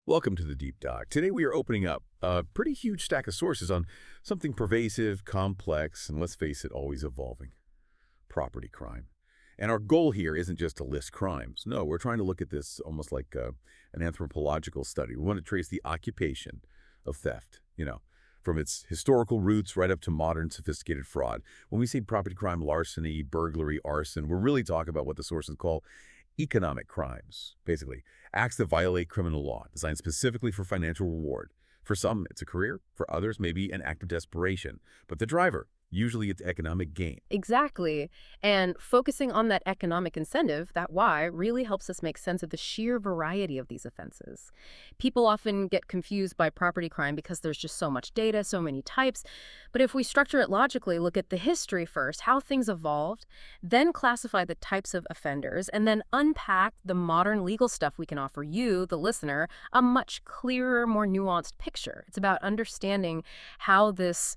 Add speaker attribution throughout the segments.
Speaker 1: Welcome to the Deep Dive. Today we are opening up a pretty huge stack of sources on something pervasive, complex, and let's face it, always evolving. Property crime. And our goal here isn't just to list crimes. No, we're trying to look at this almost like an anthropological study. We want to trace the occupation of theft, from its historical roots right up to modern sophisticated fraud. When we say property crime, larceny, burglary, arson, we're really talking about what the sources call economic crimes, basically. Acts that violate criminal law, designed specifically for financial reward. For some, it's a career. For others, maybe an act of desperation. But the driver, usually it's economic gain.
Speaker 2: Exactly. And focusing on that economic incentive, that why, really helps us make sense of the sheer variety of these offenses. People often get confused by property crime because there's just so much data, so many types. But if we structure it logically, look at the history first, how things evolved, then classify the types of offenders, and then unpack the modern legal stuff we can offer you, the listener, a much clearer, more nuanced picture. It's about understanding how this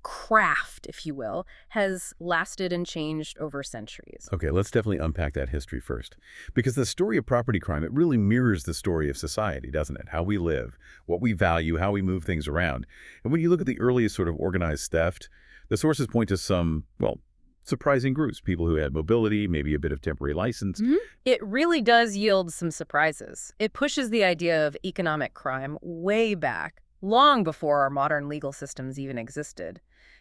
Speaker 2: craft, if you will, has lasted and changed over centuries.
Speaker 1: Okay, let's definitely unpack that history first. Because the story of property crime, it really mirrors the story of society, doesn't it? How we live, what we value, how we move things around. And when you look at the earliest sort of organized theft, the sources point to some, surprising groups, people who had mobility, maybe a bit of temporary license.
Speaker 2: It really does yield some surprises. It pushes the idea of economic crime way back, long before our modern legal systems even existed.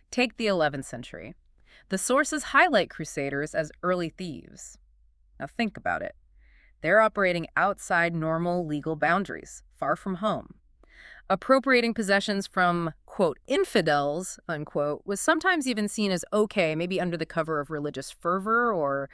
Speaker 2: Take the 11th century. The sources highlight Crusaders as early thieves. Now think about it. They're operating outside normal legal boundaries, far from home. Appropriating possessions from, quote, infidels, unquote, was sometimes even seen as okay, maybe under the cover of religious fervor or,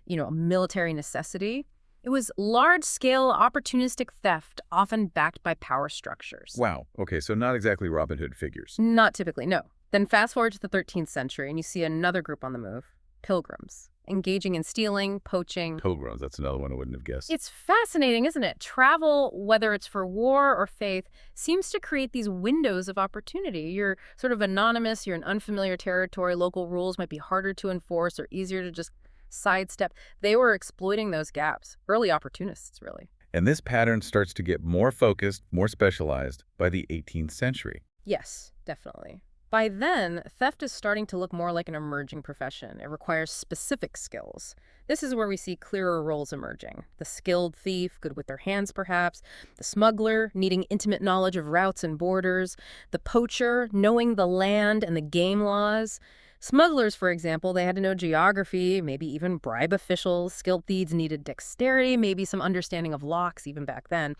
Speaker 2: military necessity. It was large-scale, opportunistic theft, often backed by power structures.
Speaker 1: Wow. Okay, so not exactly Robin Hood figures.
Speaker 2: Not typically, no. Then fast forward to the 13th century, and you see another group on the move, pilgrims, engaging in stealing, poaching.
Speaker 1: Pilgrims, that's another one I wouldn't have guessed.
Speaker 2: It's fascinating, isn't it? Travel, whether it's for war or faith, seems to create these windows of opportunity. You're sort of anonymous, you're in unfamiliar territory, local rules might be harder to enforce or easier to just sidestep. They were exploiting those gaps. Early opportunists, really.
Speaker 1: And this pattern starts to get more focused, more specialized by the 18th century.
Speaker 2: Yes, definitely. By then, theft is starting to look more like an emerging profession. It requires specific skills. This is where we see clearer roles emerging. The skilled thief, good with their hands perhaps. The smuggler, needing intimate knowledge of routes and borders. The poacher, knowing the land and the game laws. Smugglers, for example, they had to know geography, maybe even bribe officials. Skilled thieves needed dexterity, maybe some understanding of locks even back then.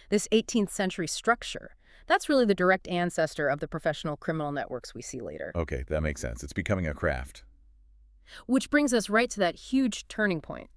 Speaker 2: This 18th century structure, that's really the direct ancestor of the professional criminal networks we see later.
Speaker 1: Okay, that makes sense. It's becoming a craft.
Speaker 2: Which brings us right to that huge turning point.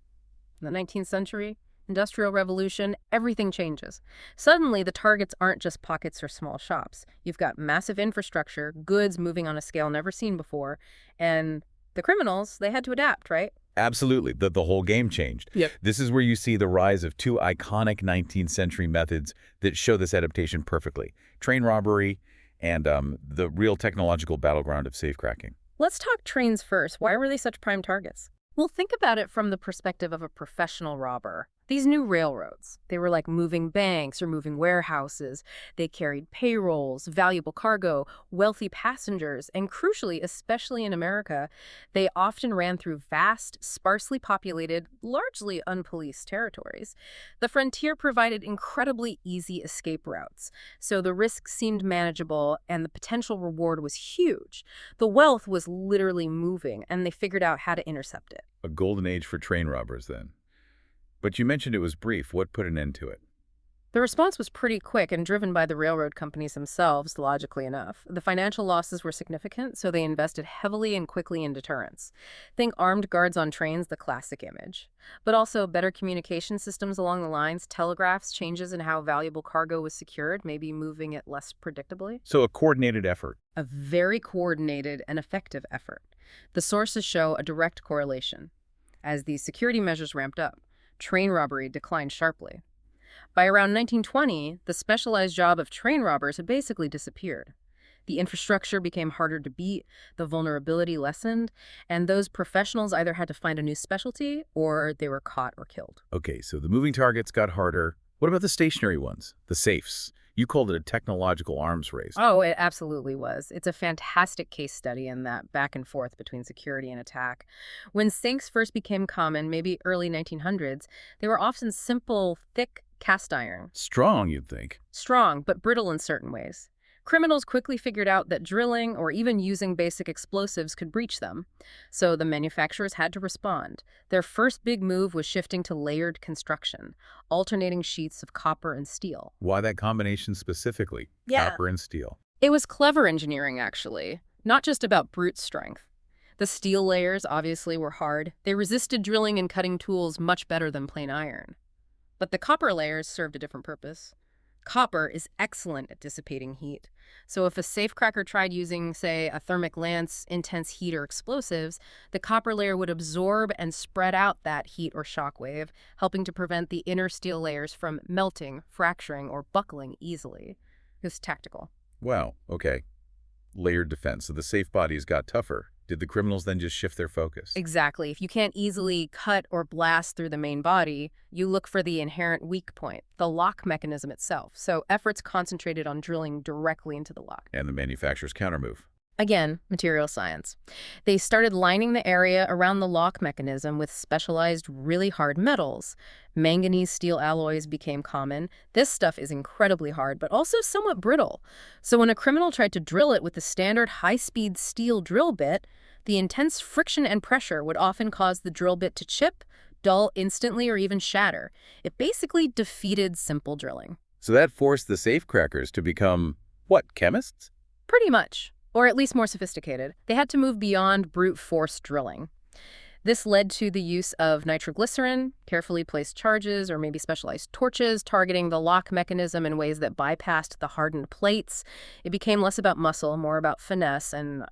Speaker 2: In the 19th century, Industrial Revolution, everything changes. Suddenly, the targets aren't just pockets or small shops. You've got massive infrastructure, goods moving on a scale never seen before, and the criminals, they had to adapt, right?
Speaker 1: Absolutely. The whole game changed.
Speaker 2: Yep.
Speaker 1: This is where you see the rise of two iconic 19th century methods that show this adaptation perfectly. Train robbery and the real technological battleground of safecracking.
Speaker 2: Let's talk trains first. Why were they such prime targets? Well, think about it from the perspective of a professional robber. These new railroads, they were like moving banks or moving warehouses. They carried payrolls, valuable cargo, wealthy passengers, and crucially, especially in America, they often ran through vast, sparsely populated, largely unpoliced territories. The frontier provided incredibly easy escape routes, so the risk seemed manageable and the potential reward was huge. The wealth was literally moving, and they figured out how to intercept it.
Speaker 1: A golden age for train robbers, then. But you mentioned it was brief. What put an end to it?
Speaker 2: The response was pretty quick and driven by the railroad companies themselves, logically enough. The financial losses were significant, so they invested heavily and quickly in deterrence. Think armed guards on trains, the classic image. But also better communication systems along the lines, telegraphs, changes in how valuable cargo was secured, maybe moving it less predictably.
Speaker 1: So a coordinated effort.
Speaker 2: A very coordinated and effective effort. The sources show a direct correlation. As these security measures ramped up, train robbery declined sharply. By around 1920, the specialized job of train robbers had basically disappeared. The infrastructure became harder to beat, the vulnerability lessened, and those professionals either had to find a new specialty or they were caught or killed.
Speaker 1: Okay, so the moving targets got harder, What about the stationary ones, the safes? You called it a technological arms race.
Speaker 2: Oh, it absolutely was. It's a fantastic case study in that back and forth between security and attack. When safes first became common, maybe early 1900s, they were often simple, thick cast iron.
Speaker 1: Strong, you'd think.
Speaker 2: Strong, but brittle in certain ways. Criminals quickly figured out that drilling or even using basic explosives could breach them. So the manufacturers had to respond. Their first big move was shifting to layered construction, alternating sheets of copper and steel.
Speaker 1: Why that combination specifically?
Speaker 2: Yeah.
Speaker 1: Copper and steel.
Speaker 2: It was clever engineering, actually, not just about brute strength. The steel layers obviously were hard. They resisted drilling and cutting tools much better than plain iron. But the copper layers served a different purpose. Copper is excellent at dissipating heat. So if a safecracker tried using, say, a thermic lance, intense heat, or explosives, the copper layer would absorb and spread out that heat or shock wave, helping to prevent the inner steel layers from melting, fracturing, or buckling easily. It was tactical.
Speaker 1: Wow, okay. Layered defense. So the safe bodies got tougher. Did the criminals then just shift their focus?
Speaker 2: Exactly. If you can't easily cut or blast through the main body, you look for the inherent weak point, the lock mechanism itself. So efforts concentrated on drilling directly into the lock.
Speaker 1: And the manufacturer's countermove.
Speaker 2: Again, material science. They started lining the area around the lock mechanism with specialized, really hard metals. Manganese steel alloys became common. This stuff is incredibly hard, but also somewhat brittle. So when a criminal tried to drill it with the standard high-speed steel drill bit, the intense friction and pressure would often cause the drill bit to chip, dull instantly, or even shatter. It basically defeated simple drilling.
Speaker 1: So that forced the safecrackers to become, what, chemists?
Speaker 2: Pretty much. Or at least more sophisticated. They had to move beyond brute force drilling. This led to the use of nitroglycerin, carefully placed charges, or maybe specialized torches targeting the lock mechanism in ways that bypassed the hardened plates. It became less about muscle, more about finesse and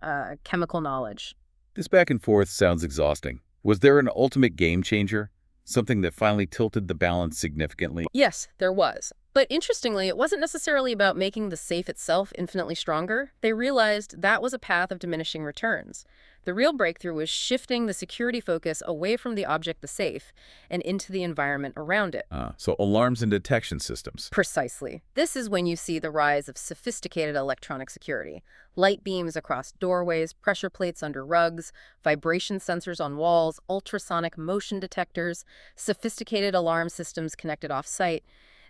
Speaker 2: chemical knowledge.
Speaker 1: This back and forth sounds exhausting. Was there an ultimate game changer? Something that finally tilted the balance significantly?
Speaker 2: Yes, there was. But interestingly, it wasn't necessarily about making the safe itself infinitely stronger. They realized that was a path of diminishing returns. The real breakthrough was shifting the security focus away from the object, the safe, and into the environment around it.
Speaker 1: So alarms and detection systems.
Speaker 2: Precisely. This is when you see the rise of sophisticated electronic security. Light beams across doorways, pressure plates under rugs, vibration sensors on walls, ultrasonic motion detectors, sophisticated alarm systems connected off-site.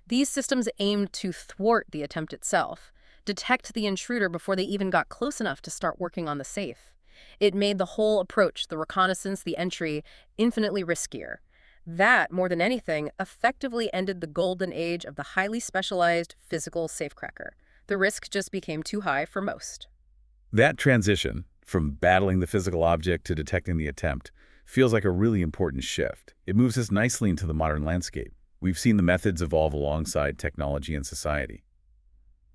Speaker 2: These systems aimed to thwart the attempt itself, detect the intruder before they even got close enough to start working on the safe. It made the whole approach, the reconnaissance, the entry, infinitely riskier. That, more than anything, effectively ended the golden age of the highly specialized physical safecracker. The risk just became too high for most.
Speaker 1: That transition from battling the physical object to detecting the attempt feels like a really important shift. It moves us nicely into the modern landscape. We've seen the methods evolve alongside technology and society.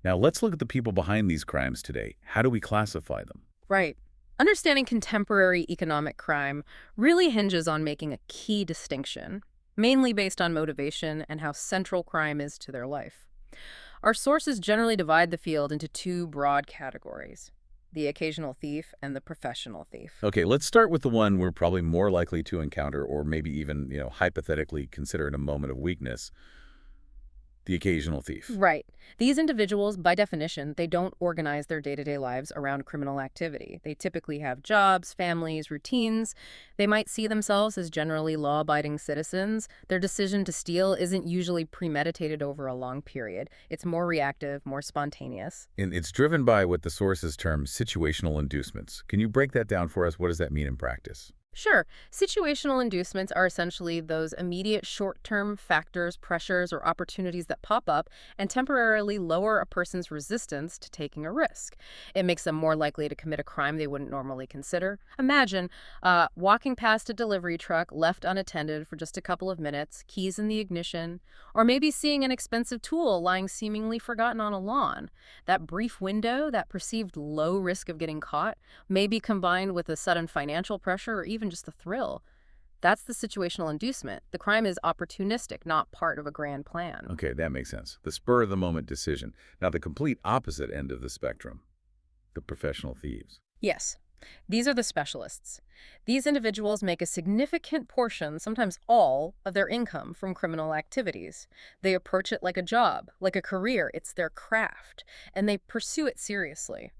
Speaker 1: Now let's look at the people behind these crimes today. How do we classify them?
Speaker 2: Right. Understanding contemporary economic crime really hinges on making a key distinction, mainly based on motivation and how central crime is to their life. Our sources generally divide the field into two broad categories: the occasional thief and the professional thief.
Speaker 1: Okay, let's start with the one we're probably more likely to encounter, or maybe even, hypothetically consider in a moment of weakness: the occasional thief.
Speaker 2: Right. These individuals, by definition, they don't organize their day-to-day lives around criminal activity. They typically have jobs, families, routines. They might see themselves as generally law-abiding citizens. Their decision to steal isn't usually premeditated over a long period. It's more reactive, more spontaneous.
Speaker 1: And it's driven by what the sources term situational inducements. Can you break that down for us? What does that mean in practice?
Speaker 2: Sure. Situational inducements are essentially those immediate short-term factors, pressures, or opportunities that pop up and temporarily lower a person's resistance to taking a risk. It makes them more likely to commit a crime they wouldn't normally consider. Imagine walking past a delivery truck left unattended for just a couple of minutes, keys in the ignition, or maybe seeing an expensive tool lying seemingly forgotten on a lawn. That brief window, that perceived low risk of getting caught, may be combined with a sudden financial pressure or even just the thrill. That's the situational inducement. The crime is opportunistic, not part of a grand plan.
Speaker 1: Okay, that makes sense. The spur-of-the-moment decision. Now, the complete opposite end of the spectrum: the professional thieves.
Speaker 2: Yes. These are the specialists. These individuals make a significant portion, sometimes all, of their income from criminal activities. They approach it like a job, like a career. It's their craft, and they pursue it seriously.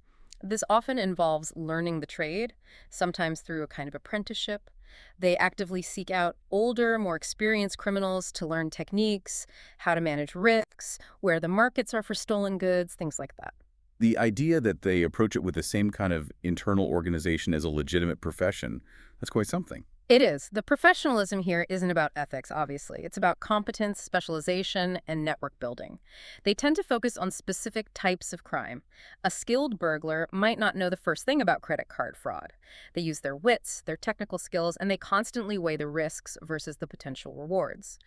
Speaker 2: This often involves learning the trade, sometimes through a kind of apprenticeship. They actively seek out older, more experienced criminals to learn techniques, how to manage risks, where the markets are for stolen goods, things like that.
Speaker 1: The idea that they approach it with the same kind of internal organization as a legitimate profession, that's quite something.
Speaker 2: It is. The professionalism here isn't about ethics, obviously. It's about competence, specialization, and network building. They tend to focus on specific types of crime. A skilled burglar might not know the first thing about credit card fraud. They use their wits, their technical skills, and they constantly weigh the risks versus the potential rewards.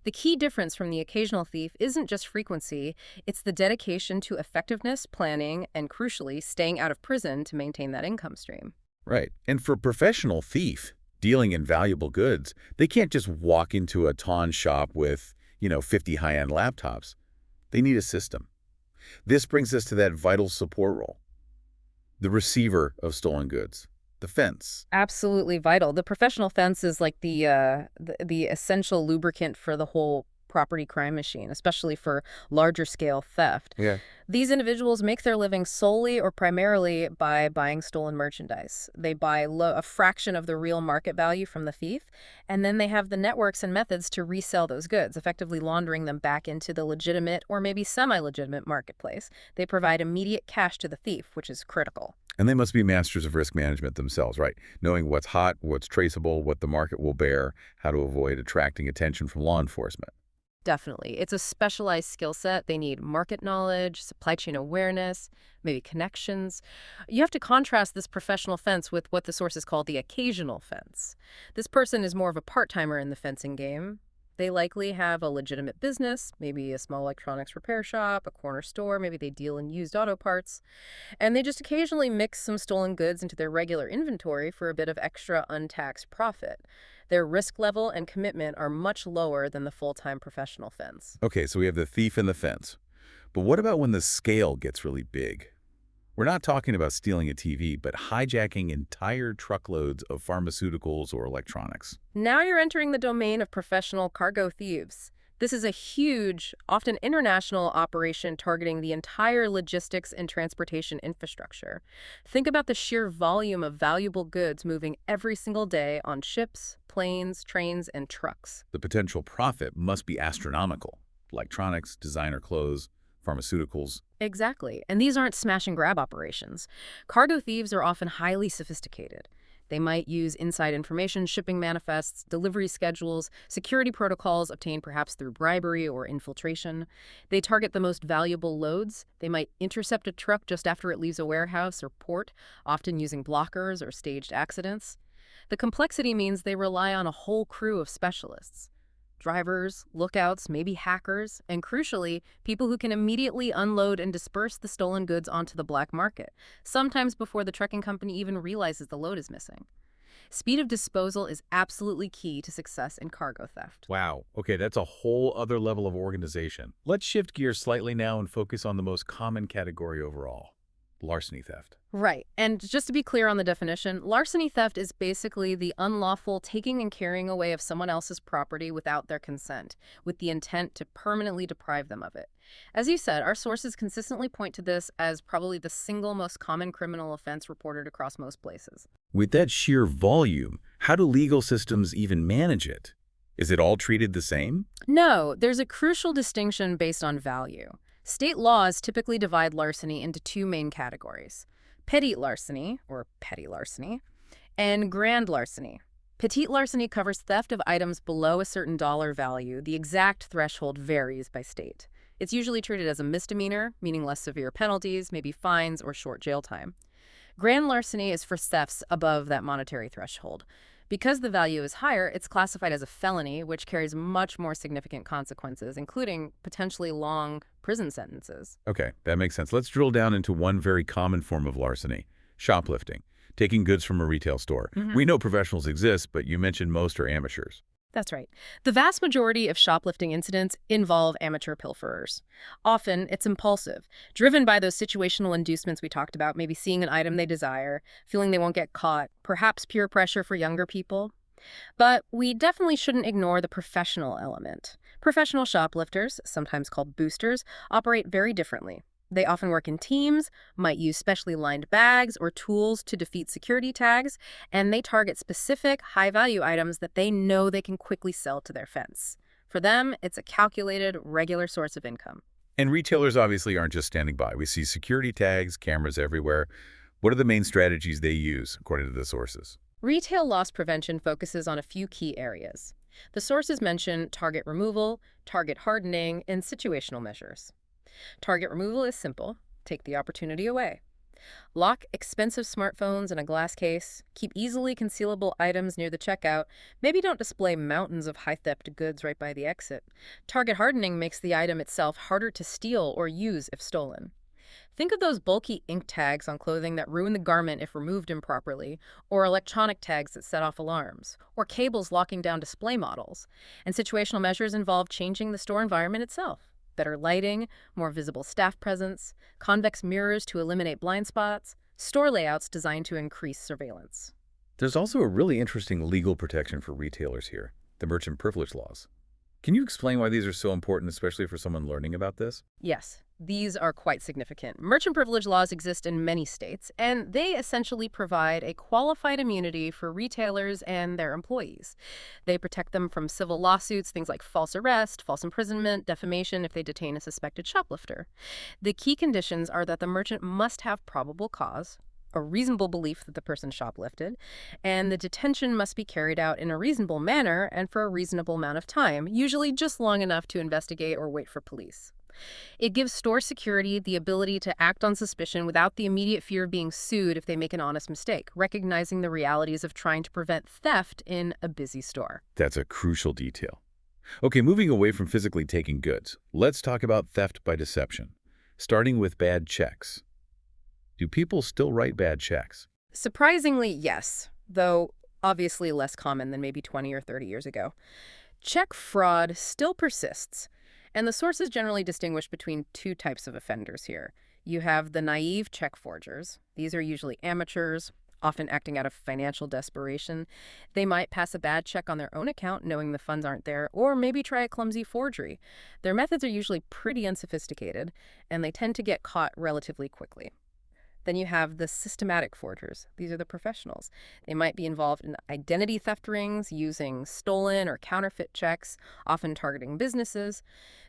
Speaker 2: The key difference from the occasional thief isn't just frequency, it's the dedication to effectiveness, planning, and crucially, staying out of prison to maintain that income stream.
Speaker 1: Right. And for professional thief, dealing in valuable goods, they can't just walk into a pawn shop with, 50 high-end laptops. They need a system. This brings us to that vital support role. The receiver of stolen goods. The fence.
Speaker 2: Absolutely vital. The professional fence is like the essential lubricant for the whole property crime machine, especially for larger scale theft.
Speaker 1: Yeah.
Speaker 2: These individuals make their living solely or primarily by buying stolen merchandise. They buy a fraction of the real market value from the thief, and then they have the networks and methods to resell those goods, effectively laundering them back into the legitimate or maybe semi-legitimate marketplace. They provide immediate cash to the thief, which is critical.
Speaker 1: And they must be masters of risk management themselves, right? Knowing what's hot, what's traceable, what the market will bear, how to avoid attracting attention from law enforcement.
Speaker 2: Definitely. It's a specialized skill set. They need market knowledge, supply chain awareness, maybe connections. You have to contrast this professional fence with what the sources call the occasional fence. This person is more of a part-timer in the fencing game. They likely have a legitimate business, maybe a small electronics repair shop, a corner store, maybe they deal in used auto parts, and they just occasionally mix some stolen goods into their regular inventory for a bit of extra untaxed profit. Their risk level and commitment are much lower than the full-time professional fence.
Speaker 1: Okay, so we have the thief and the fence. But what about when the scale gets really big? We're not talking about stealing a TV, but hijacking entire truckloads of pharmaceuticals or electronics.
Speaker 2: Now you're entering the domain of professional cargo thieves. This is a huge, often international operation targeting the entire logistics and transportation infrastructure. Think about the sheer volume of valuable goods moving every single day on ships, planes, trains, and trucks.
Speaker 1: The potential profit must be astronomical. Electronics, designer clothes, pharmaceuticals.
Speaker 2: Exactly. And these aren't smash and grab operations. Cargo thieves are often highly sophisticated. They might use inside information, shipping manifests, delivery schedules, security protocols obtained perhaps through bribery or infiltration. They target the most valuable loads. They might intercept a truck just after it leaves a warehouse or port, often using blockers or staged accidents. The complexity means they rely on a whole crew of specialists. Drivers, lookouts, maybe hackers, and crucially, people who can immediately unload and disperse the stolen goods onto the black market, sometimes before the trucking company even realizes the load is missing. Speed of disposal is absolutely key to success in cargo theft.
Speaker 1: Wow. Okay, that's a whole other level of organization. Let's shift gears slightly now and focus on the most common category overall, larceny theft.
Speaker 2: Right. And just to be clear on the definition, larceny theft is basically the unlawful taking and carrying away of someone else's property without their consent, with the intent to permanently deprive them of it. As you said, our sources consistently point to this as probably the single most common criminal offense reported across most places.
Speaker 1: With that sheer volume, how do legal systems even manage it? Is it all treated the same?
Speaker 2: No, there's a crucial distinction based on value. State laws typically divide larceny into two main categories: petite larceny, or petty larceny, and grand larceny. Petite larceny covers theft of items below a certain dollar value. The exact threshold varies by state. It's usually treated as a misdemeanor, meaning less severe penalties, maybe fines or short jail time. Grand larceny is for thefts above that monetary threshold. Because the value is higher, it's classified as a felony, which carries much more significant consequences, including potentially long prison sentences.
Speaker 1: Okay, that makes sense. Let's drill down into one very common form of larceny: shoplifting, taking goods from a retail store. We know professionals exist, but you mentioned most are amateurs.
Speaker 2: That's right. The vast majority of shoplifting incidents involve amateur pilferers. Often, it's impulsive, driven by those situational inducements we talked about, maybe seeing an item they desire, feeling they won't get caught, perhaps peer pressure for younger people. But we definitely shouldn't ignore the professional element. Professional shoplifters, sometimes called boosters, operate very differently. They often work in teams, might use specially lined bags or tools to defeat security tags, and they target specific, high-value items that they know they can quickly sell to their fence. For them, it's a calculated, regular source of income.
Speaker 1: And retailers obviously aren't just standing by. We see security tags, cameras everywhere. What are the main strategies they use, according to the sources?
Speaker 2: Retail loss prevention focuses on a few key areas. The sources mention target removal, target hardening, and situational measures. Target removal is simple. Take the opportunity away. Lock expensive smartphones in a glass case. Keep easily concealable items near the checkout. Maybe don't display mountains of high-theft goods right by the exit. Target hardening makes the item itself harder to steal or use if stolen. Think of those bulky ink tags on clothing that ruin the garment if removed improperly, or electronic tags that set off alarms, or cables locking down display models. And situational measures involve changing the store environment itself. Better lighting, more visible staff presence, convex mirrors to eliminate blind spots, store layouts designed to increase surveillance.
Speaker 1: There's also a really interesting legal protection for retailers here, the merchant privilege laws. Can you explain why these are so important, especially for someone learning about this?
Speaker 2: Yes, these are quite significant. Merchant privilege laws exist in many states, and they essentially provide a qualified immunity for retailers and their employees. They protect them from civil lawsuits, things like false arrest, false imprisonment, defamation if they detain a suspected shoplifter. The key conditions are that the merchant must have probable cause, a reasonable belief that the person shoplifted, and the detention must be carried out in a reasonable manner and for a reasonable amount of time, usually just long enough to investigate or wait for police. It gives store security the ability to act on suspicion without the immediate fear of being sued if they make an honest mistake, recognizing the realities of trying to prevent theft in a busy store.
Speaker 1: That's a crucial detail. Okay, moving away from physically taking goods, let's talk about theft by deception, starting with bad checks. Do people still write bad checks?
Speaker 2: Surprisingly, yes, though obviously less common than maybe 20 or 30 years ago. Check fraud still persists, and the sources generally distinguish between two types of offenders here. You have the naive check forgers. These are usually amateurs, often acting out of financial desperation. They might pass a bad check on their own account, knowing the funds aren't there, or maybe try a clumsy forgery. Their methods are usually pretty unsophisticated, and they tend to get caught relatively quickly. Then you have the systematic forgers. These are the professionals. They might be involved in identity theft rings, using stolen or counterfeit checks, often targeting businesses.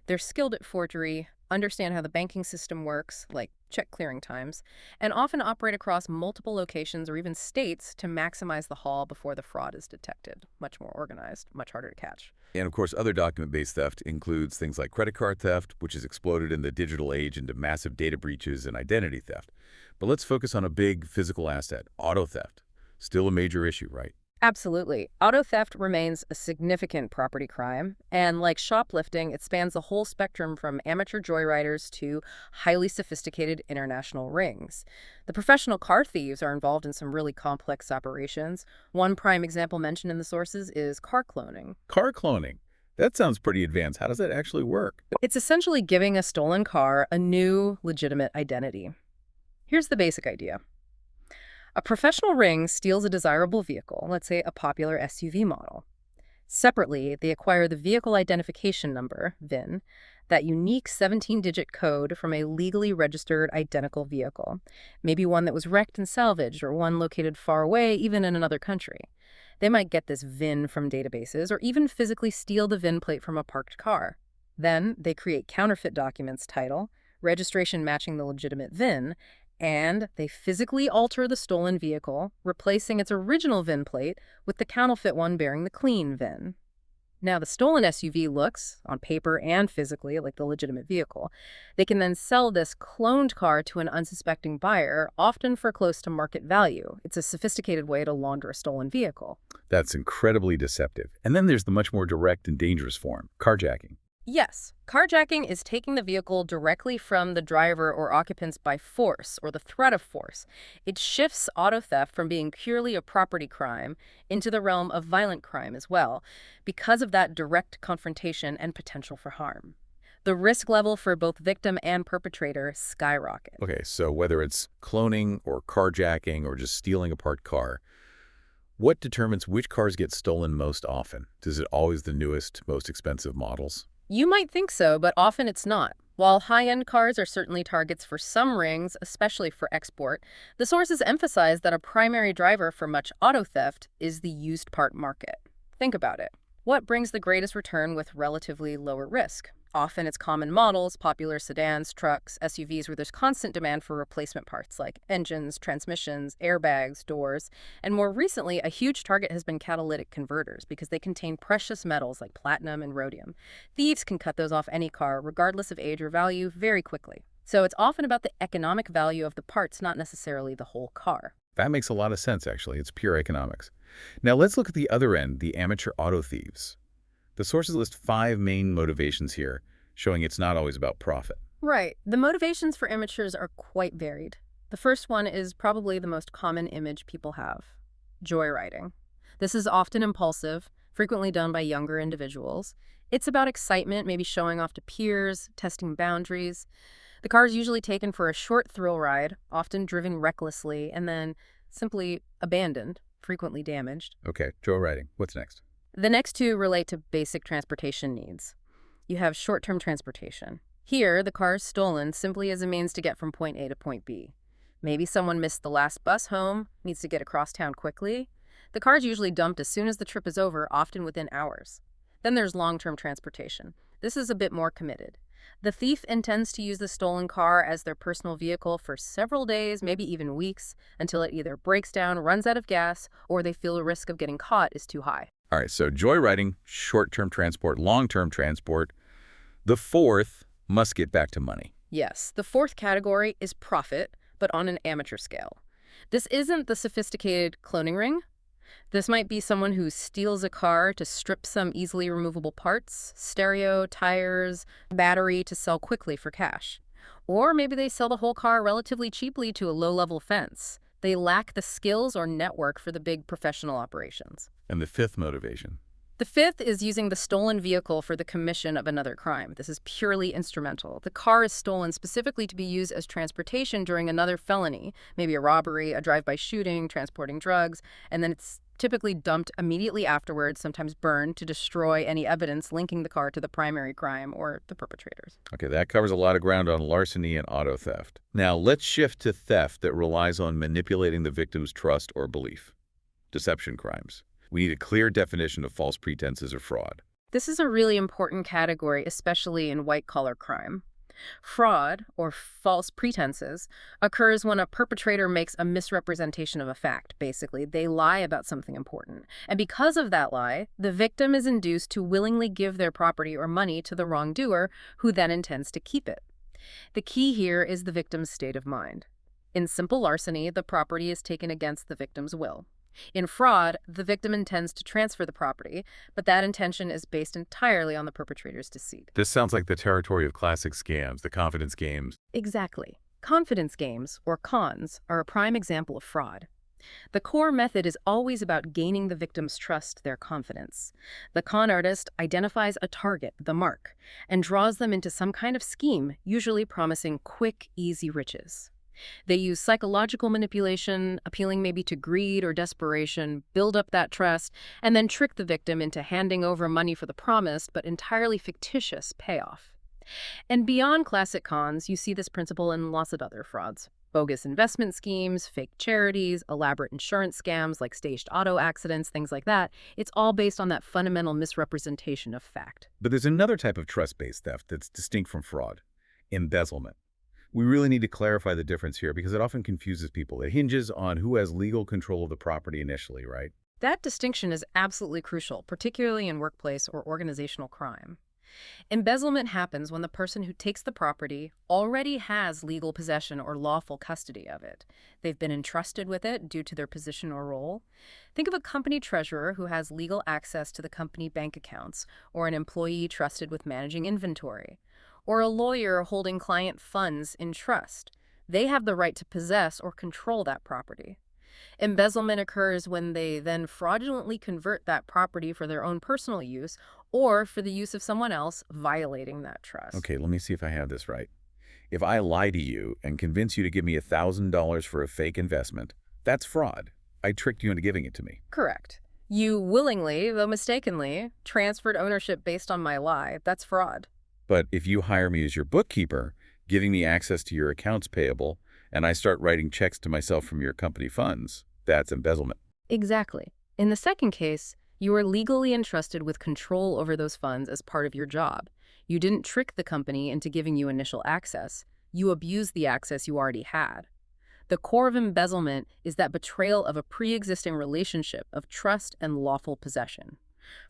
Speaker 2: They're skilled at forgery, understand how the banking system works, like check clearing times, and often operate across multiple locations or even states to maximize the haul before the fraud is detected. Much more organized, much harder to catch.
Speaker 1: And of course, other document-based theft includes things like credit card theft, which has exploded in the digital age into massive data breaches and identity theft. But let's focus on a big physical asset, auto theft. Still a major issue, right?
Speaker 2: Absolutely. Auto theft remains a significant property crime, and like shoplifting, it spans the whole spectrum from amateur joyriders to highly sophisticated international rings. The professional car thieves are involved in some really complex operations. One prime example mentioned in the sources is car cloning.
Speaker 1: Car cloning. That sounds pretty advanced. How does that actually work?
Speaker 2: It's essentially giving a stolen car a new, legitimate identity. Here's the basic idea. A professional ring steals a desirable vehicle, let's say a popular SUV model. Separately, they acquire the vehicle identification number, VIN, that unique 17-digit code from a legally registered identical vehicle, maybe one that was wrecked and salvaged or one located far away, even in another country. They might get this VIN from databases or even physically steal the VIN plate from a parked car. Then they create counterfeit documents title, registration matching the legitimate VIN, and they physically alter the stolen vehicle, replacing its original VIN plate with the counterfeit one bearing the clean VIN. Now, the stolen SUV looks, on paper and physically, like the legitimate vehicle. They can then sell this cloned car to an unsuspecting buyer, often for close to market value. It's a sophisticated way to launder a stolen vehicle.
Speaker 1: That's incredibly deceptive. And then there's the much more direct and dangerous form, carjacking.
Speaker 2: Yes, carjacking is taking the vehicle directly from the driver or occupants by force or the threat of force. It shifts auto theft from being purely a property crime into the realm of violent crime as well, because of that direct confrontation and potential for harm. The risk level for both victim and perpetrator skyrocket.
Speaker 1: Okay, so whether it's cloning or carjacking or just stealing a parked car, what determines which cars get stolen most often? Is it always the newest, most expensive models?
Speaker 2: You might think so, but often it's not. While high-end cars are certainly targets for some rings, especially for export, the sources emphasize that a primary driver for much auto theft is the used part market. Think about it. What brings the greatest return with relatively lower risk? Often it's common models, popular sedans, trucks, SUVs, where there's constant demand for replacement parts like engines, transmissions, airbags, doors. And more recently, a huge target has been catalytic converters because they contain precious metals like platinum and rhodium. Thieves can cut those off any car, regardless of age or value, very quickly. So it's often about the economic value of the parts, not necessarily the whole car.
Speaker 1: That makes a lot of sense, actually. It's pure economics. Now let's look at the other end, the amateur auto thieves. The sources list 5 main motivations here, showing it's not always about profit.
Speaker 2: Right. The motivations for amateurs are quite varied. The first one is probably the most common image people have: joyriding. This is often impulsive, frequently done by younger individuals. It's about excitement, maybe showing off to peers, testing boundaries. The car is usually taken for a short thrill ride, often driven recklessly, and then simply abandoned, frequently damaged.
Speaker 1: Okay, joyriding. What's next?
Speaker 2: The next two relate to basic transportation needs. You have short-term transportation. Here, the car is stolen simply as a means to get from point A to point B. Maybe someone missed the last bus home, needs to get across town quickly. The car is usually dumped as soon as the trip is over, often within hours. Then there's long-term transportation. This is a bit more committed. The thief intends to use the stolen car as their personal vehicle for several days, maybe even weeks, until it either breaks down, runs out of gas, or they feel the risk of getting caught is too high.
Speaker 1: All right, so joyriding, short-term transport, long-term transport. The fourth must get back to money.
Speaker 2: Yes, the fourth category is profit, but on an amateur scale. This isn't the sophisticated cloning ring. This might be someone who steals a car to strip some easily removable parts, stereo, tires, battery, to sell quickly for cash. Or maybe they sell the whole car relatively cheaply to a low-level fence. They lack the skills or network for the big professional operations.
Speaker 1: And the fifth motivation?
Speaker 2: The fifth is using the stolen vehicle for the commission of another crime. This is purely instrumental. The car is stolen specifically to be used as transportation during another felony, maybe a robbery, a drive-by shooting, transporting drugs, and then it's typically dumped immediately afterwards, sometimes burned, to destroy any evidence linking the car to the primary crime or the perpetrators.
Speaker 1: Okay, that covers a lot of ground on larceny and auto theft. Now, let's shift to theft that relies on manipulating the victim's trust or belief. Deception crimes. We need a clear definition of false pretenses or fraud.
Speaker 2: This is a really important category, especially in white-collar crime. Fraud, or false pretenses, occurs when a perpetrator makes a misrepresentation of a fact, basically. They lie about something important. And because of that lie, the victim is induced to willingly give their property or money to the wrongdoer, who then intends to keep it. The key here is the victim's state of mind. In simple larceny, the property is taken against the victim's will. In fraud, the victim intends to transfer the property, but that intention is based entirely on the perpetrator's deceit.
Speaker 1: This sounds like the territory of classic scams, the confidence games.
Speaker 2: Exactly. Confidence games, or cons, are a prime example of fraud. The core method is always about gaining the victim's trust, their confidence. The con artist identifies a target, the mark, and draws them into some kind of scheme, usually promising quick, easy riches. They use psychological manipulation, appealing maybe to greed or desperation, build up that trust, and then trick the victim into handing over money for the promised but entirely fictitious payoff. And beyond classic cons, you see this principle in lots of other frauds. Bogus investment schemes, fake charities, elaborate insurance scams like staged auto accidents, things like that. It's all based on that fundamental misrepresentation of fact.
Speaker 1: But there's another type of trust-based theft that's distinct from fraud: embezzlement. We really need to clarify the difference here because it often confuses people. It hinges on who has legal control of the property initially, right?
Speaker 2: That distinction is absolutely crucial, particularly in workplace or organizational crime. Embezzlement happens when the person who takes the property already has legal possession or lawful custody of it. They've been entrusted with it due to their position or role. Think of a company treasurer who has legal access to the company bank accounts, or an employee trusted with managing inventory, or a lawyer holding client funds in trust. They have the right to possess or control that property. Embezzlement occurs when they then fraudulently convert that property for their own personal use or for the use of someone else, violating that trust.
Speaker 1: Okay, let me see if I have this right. If I lie to you and convince you to give me $1,000 for a fake investment, that's fraud. I tricked you into giving it to me.
Speaker 2: Correct. You willingly, though mistakenly, transferred ownership based on my lie. That's fraud.
Speaker 1: But if you hire me as your bookkeeper, giving me access to your accounts payable, and I start writing checks to myself from your company funds, that's embezzlement.
Speaker 2: Exactly. In the second case, you are legally entrusted with control over those funds as part of your job. You didn't trick the company into giving you initial access. You abused the access you already had. The core of embezzlement is that betrayal of a pre-existing relationship of trust and lawful possession.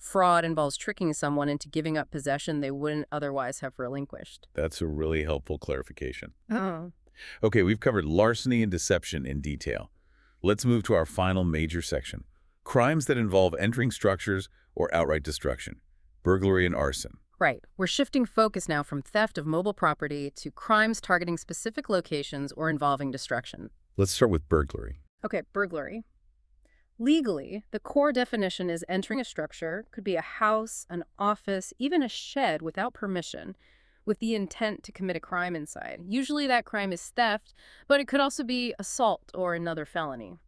Speaker 2: Fraud involves tricking someone into giving up possession they wouldn't otherwise have relinquished.
Speaker 1: That's a really helpful clarification.
Speaker 2: Oh.
Speaker 1: Okay, we've covered larceny and deception in detail. Let's move to our final major section. Crimes that involve entering structures or outright destruction. Burglary and arson.
Speaker 2: Right. We're shifting focus now from theft of mobile property to crimes targeting specific locations or involving destruction.
Speaker 1: Let's start with burglary.
Speaker 2: Okay, burglary. Legally, the core definition is entering a structure, could be a house, an office, even a shed without permission, with the intent to commit a crime inside. Usually that crime is theft, but it could also be assault or another felony.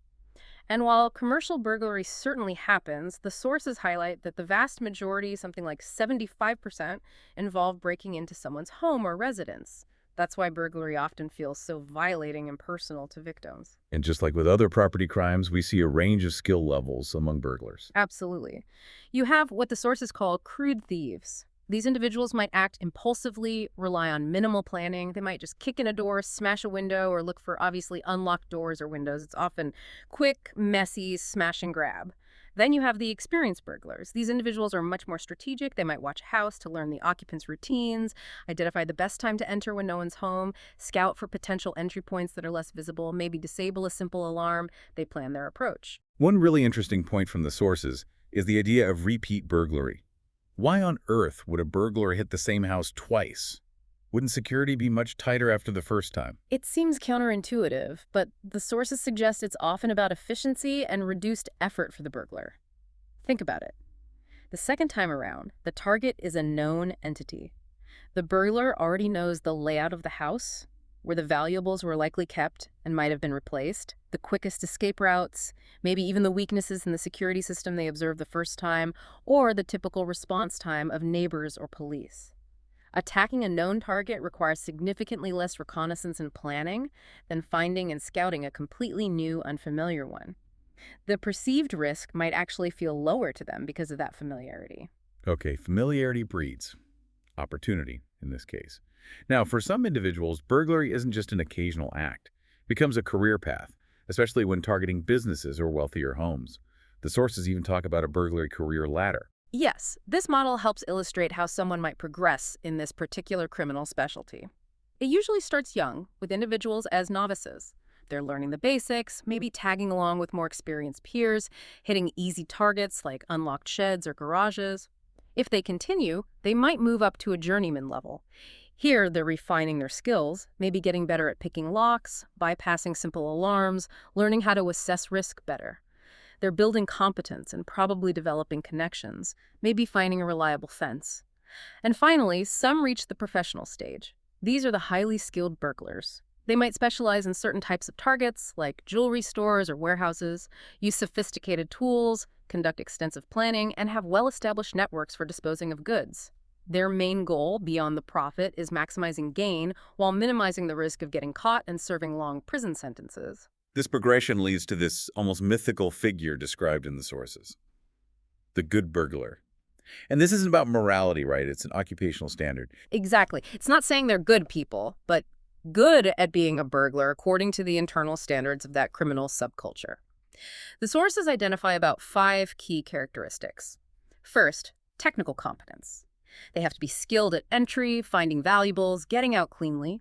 Speaker 2: And while commercial burglary certainly happens, the sources highlight that the vast majority, something like 75%, involve breaking into someone's home or residence. That's why burglary often feels so violating and personal to victims.
Speaker 1: And just like with other property crimes, we see a range of skill levels among burglars.
Speaker 2: Absolutely. You have what the sources call crude thieves. These individuals might act impulsively, rely on minimal planning. They might just kick in a door, smash a window, or look for obviously unlocked doors or windows. It's often quick, messy, smash and grab. Then you have the experienced burglars. These individuals are much more strategic. They might watch a house to learn the occupants' routines, identify the best time to enter when no one's home, scout for potential entry points that are less visible, maybe disable a simple alarm. They plan their approach.
Speaker 1: One really interesting point from the sources is the idea of repeat burglary. Why on earth would a burglar hit the same house twice? Wouldn't security be much tighter after the first time?
Speaker 2: It seems counterintuitive, but the sources suggest it's often about efficiency and reduced effort for the burglar. Think about it. The second time around, the target is a known entity. The burglar already knows the layout of the house, where the valuables were likely kept and might have been replaced, the quickest escape routes, maybe even the weaknesses in the security system they observed the first time, or the typical response time of neighbors or police. Attacking a known target requires significantly less reconnaissance and planning than finding and scouting a completely new, unfamiliar one. The perceived risk might actually feel lower to them because of that familiarity.
Speaker 1: Okay, familiarity breeds opportunity in this case. Now, for some individuals, burglary isn't just an occasional act. It becomes a career path, especially when targeting businesses or wealthier homes. The sources even talk about a burglary career ladder.
Speaker 2: Yes, this model helps illustrate how someone might progress in this particular criminal specialty. It usually starts young, with individuals as novices. They're learning the basics, maybe tagging along with more experienced peers, hitting easy targets like unlocked sheds or garages. If they continue, they might move up to a journeyman level. Here, they're refining their skills, maybe getting better at picking locks, bypassing simple alarms, learning how to assess risk better. They're building competence and probably developing connections, maybe finding a reliable fence. And finally, some reach the professional stage. These are the highly skilled burglars. They might specialize in certain types of targets, like jewelry stores or warehouses, use sophisticated tools, conduct extensive planning, and have well-established networks for disposing of goods. Their main goal, beyond the profit, is maximizing gain while minimizing the risk of getting caught and serving long prison sentences.
Speaker 1: This progression leads to this almost mythical figure described in the sources, the good burglar. And this isn't about morality, right? It's an occupational standard.
Speaker 2: Exactly. It's not saying they're good people, but good at being a burglar according to the internal standards of that criminal subculture. The sources identify about 5 key characteristics. First, technical competence. They have to be skilled at entry, finding valuables, getting out cleanly.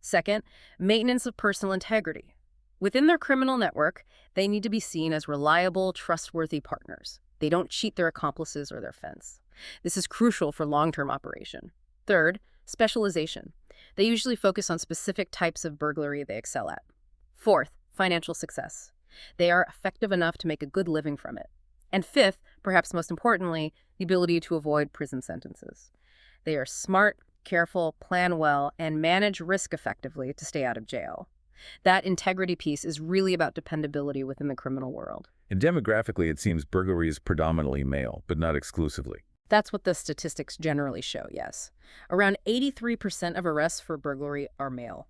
Speaker 2: Second, maintenance of personal integrity. Within their criminal network, they need to be seen as reliable, trustworthy partners. They don't cheat their accomplices or their friends. This is crucial for long-term operation. Third, specialization. They usually focus on specific types of burglary they excel at. Fourth, financial success. They are effective enough to make a good living from it. And fifth, perhaps most importantly, the ability to avoid prison sentences. They are smart, careful, plan well, and manage risk effectively to stay out of jail. That integrity piece is really about dependability within the criminal world.
Speaker 1: And demographically, it seems burglary is predominantly male, but not exclusively.
Speaker 2: That's what the statistics generally show, yes. Around 83% of arrests for burglary are male.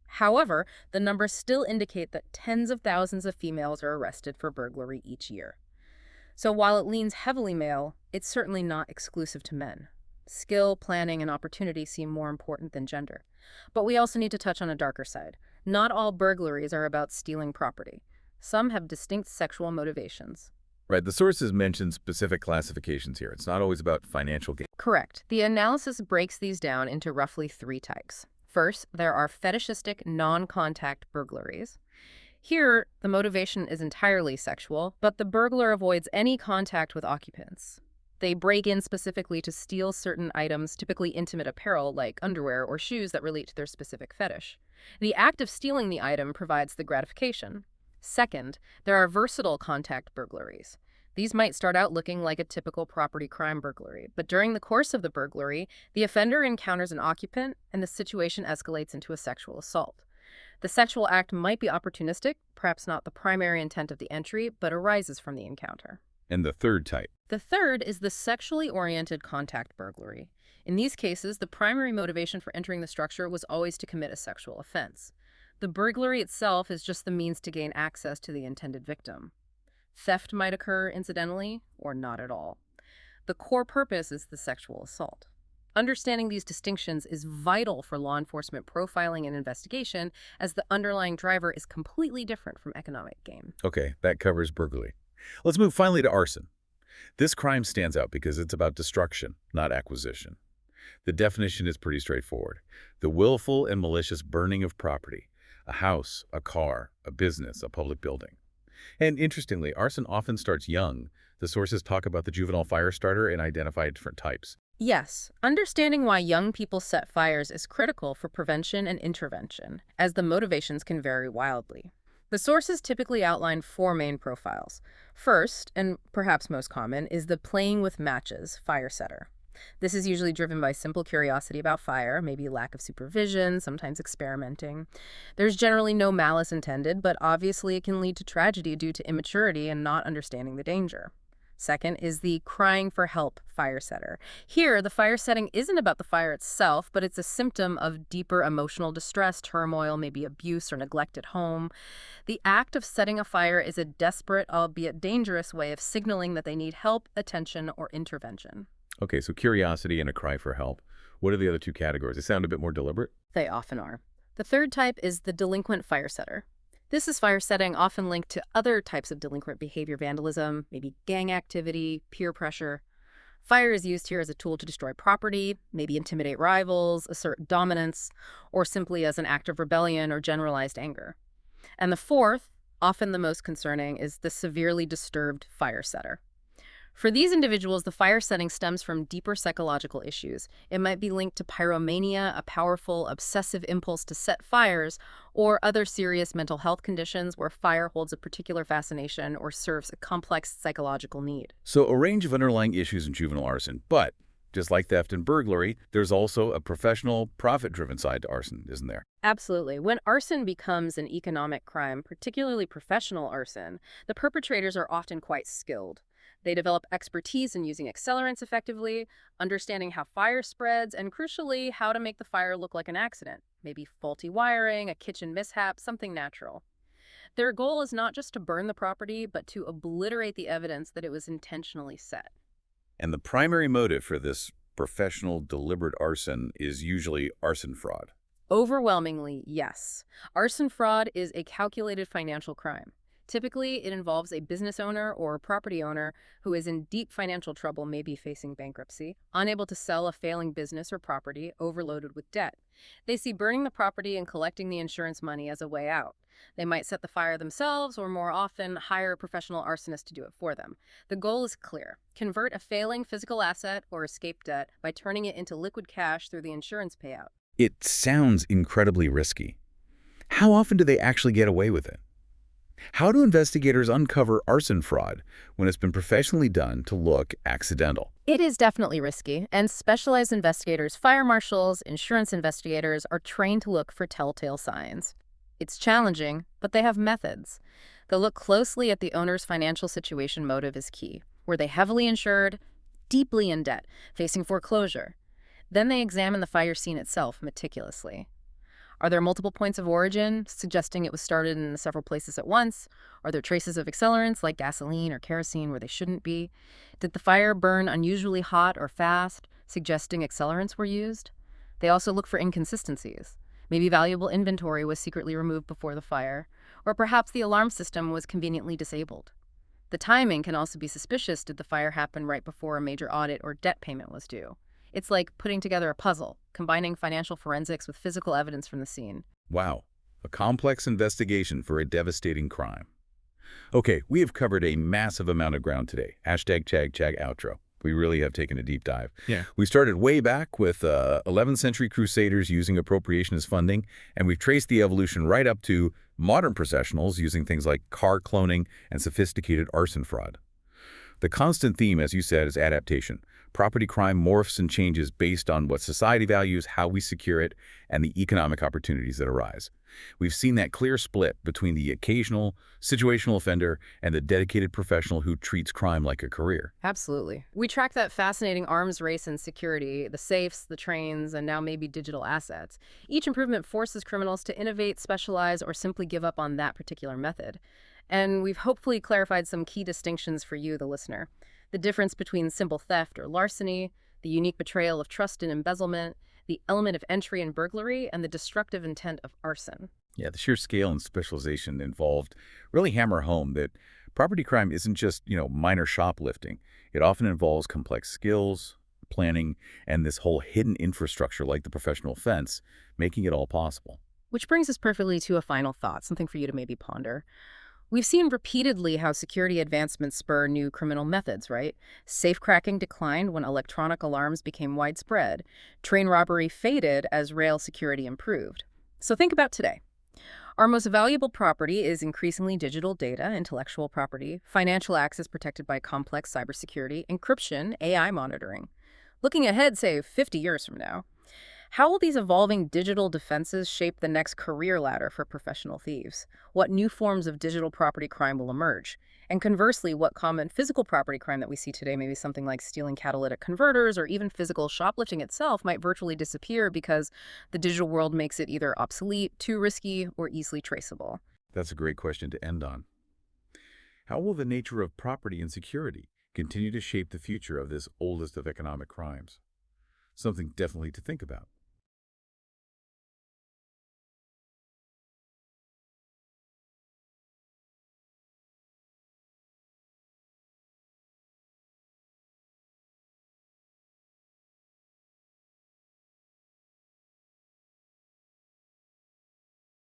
Speaker 2: However, the numbers still indicate that tens of thousands of females are arrested for burglary each year. So while it leans heavily male, it's certainly not exclusive to men. Skill, planning, and opportunity seem more important than gender. But we also need to touch on a darker side. Not all burglaries are about stealing property. Some have distinct sexual motivations.
Speaker 1: Right, the sources mention specific classifications here. It's not always about financial gain.
Speaker 2: Correct. The analysis breaks these down into roughly 3 types. First, there are fetishistic non-contact burglaries. Here, the motivation is entirely sexual, but the burglar avoids any contact with occupants. They break in specifically to steal certain items, typically intimate apparel like underwear or shoes that relate to their specific fetish. The act of stealing the item provides the gratification. Second, there are versatile contact burglaries. These might start out looking like a typical property crime burglary, but during the course of the burglary, the offender encounters an occupant and the situation escalates into a sexual assault. The sexual act might be opportunistic, perhaps not the primary intent of the entry, but arises from the encounter.
Speaker 1: And the third type.
Speaker 2: The third is the sexually oriented contact burglary. In these cases, the primary motivation for entering the structure was always to commit a sexual offense. The burglary itself is just the means to gain access to the intended victim. Theft might occur incidentally, or not at all. The core purpose is the sexual assault. Understanding these distinctions is vital for law enforcement profiling and investigation, as the underlying driver is completely different from economic gain.
Speaker 1: Okay, that covers burglary. Let's move finally to arson. This crime stands out because it's about destruction, not acquisition. The definition is pretty straightforward. The willful and malicious burning of property, a house, a car, a business, a public building. And interestingly, arson often starts young. The sources talk about the juvenile fire starter and identify different types.
Speaker 2: Yes, understanding why young people set fires is critical for prevention and intervention, as the motivations can vary wildly. The sources typically outline 4 main profiles. First, and perhaps most common, is the playing with matches fire setter. This is usually driven by simple curiosity about fire, maybe lack of supervision, sometimes experimenting. There's generally no malice intended, but obviously it can lead to tragedy due to immaturity and not understanding the danger. Second is the crying for help fire setter. Here, the fire setting isn't about the fire itself, but it's a symptom of deeper emotional distress, turmoil, maybe abuse or neglect at home. The act of setting a fire is a desperate, albeit dangerous, way of signaling that they need help, attention, or intervention.
Speaker 1: Okay, so curiosity and a cry for help. What are the other 2 categories? They sound a bit more deliberate.
Speaker 2: They often are. The third type is the delinquent fire setter. This is fire setting often linked to other types of delinquent behavior, vandalism, maybe gang activity, peer pressure. Fire is used here as a tool to destroy property, maybe intimidate rivals, assert dominance, or simply as an act of rebellion or generalized anger. And the fourth, often the most concerning, is the severely disturbed fire setter. For these individuals, the fire setting stems from deeper psychological issues. It might be linked to pyromania, a powerful, obsessive impulse to set fires, or other serious mental health conditions where fire holds a particular fascination or serves a complex psychological need.
Speaker 1: So a range of underlying issues in juvenile arson, but just like theft and burglary, there's also a professional, profit-driven side to arson, isn't there?
Speaker 2: Absolutely. When arson becomes an economic crime, particularly professional arson, the perpetrators are often quite skilled. They develop expertise in using accelerants effectively, understanding how fire spreads, and crucially, how to make the fire look like an accident. Maybe faulty wiring, a kitchen mishap, something natural. Their goal is not just to burn the property, but to obliterate the evidence that it was intentionally set.
Speaker 1: And the primary motive for this professional, deliberate arson is usually arson fraud.
Speaker 2: Overwhelmingly, yes. Arson fraud is a calculated financial crime. Typically, it involves a business owner or property owner who is in deep financial trouble, maybe facing bankruptcy, unable to sell a failing business or property, overloaded with debt. They see burning the property and collecting the insurance money as a way out. They might set the fire themselves or, more often, hire a professional arsonist to do it for them. The goal is clear: convert a failing physical asset or escape debt by turning it into liquid cash through the insurance payout.
Speaker 1: It sounds incredibly risky. How often do they actually get away with it? How do investigators uncover arson fraud when it's been professionally done to look accidental?
Speaker 2: It is definitely risky, and specialized investigators, fire marshals, insurance investigators are trained to look for telltale signs. It's challenging, but they have methods. They'll look closely at the owner's financial situation. Motive is key. Were they heavily insured, deeply in debt, facing foreclosure? Then they examine the fire scene itself meticulously. Are there multiple points of origin, suggesting it was started in several places at once? Are there traces of accelerants like gasoline or kerosene where they shouldn't be? Did the fire burn unusually hot or fast, suggesting accelerants were used? They also look for inconsistencies. Maybe valuable inventory was secretly removed before the fire, or perhaps the alarm system was conveniently disabled. The timing can also be suspicious. Did the fire happen right before a major audit or debt payment was due? It's like putting together a puzzle, combining financial forensics with physical evidence from the scene.
Speaker 1: Wow, a complex investigation for a devastating crime. Okay, we have covered a massive amount of ground today. Hashtag chag chag outro. We really have taken a deep dive.
Speaker 3: Yeah.
Speaker 1: We started way back with 11th century Crusaders using appropriation as funding, and we've traced the evolution right up to modern professionals using things like car cloning and sophisticated arson fraud. The constant theme, as you said, is adaptation. Property crime morphs and changes based on what society values, how we secure it, and the economic opportunities that arise. We've seen that clear split between the occasional, situational offender and the dedicated professional who treats crime like a career.
Speaker 2: Absolutely. We track that fascinating arms race in security, the safes, the trains, and now maybe digital assets. Each improvement forces criminals to innovate, specialize, or simply give up on that particular method. And we've hopefully clarified some key distinctions for you, the listener. The difference between simple theft or larceny, the unique betrayal of trust and embezzlement, the element of entry and burglary, and the destructive intent of arson.
Speaker 1: Yeah, the sheer scale and specialization involved really hammer home that property crime isn't just, minor shoplifting. It often involves complex skills, planning, and this whole hidden infrastructure like the professional fence, making it all possible.
Speaker 2: Which brings us perfectly to a final thought, something for you to maybe ponder. We've seen repeatedly how security advancements spur new criminal methods, right? Safecracking declined when electronic alarms became widespread. Train robbery faded as rail security improved. So think about today. Our most valuable property is increasingly digital data, intellectual property, financial access protected by complex cybersecurity, encryption, AI monitoring. Looking ahead, say 50 years from now, how will these evolving digital defenses shape the next career ladder for professional thieves? What new forms of digital property crime will emerge? And conversely, what common physical property crime that we see today, maybe something like stealing catalytic converters or even physical shoplifting itself, might virtually disappear because the digital world makes it either obsolete, too risky, or easily traceable?
Speaker 1: That's a great question to end on. How will the nature of property and security continue to shape the future of this oldest of economic crimes? Something definitely to think about.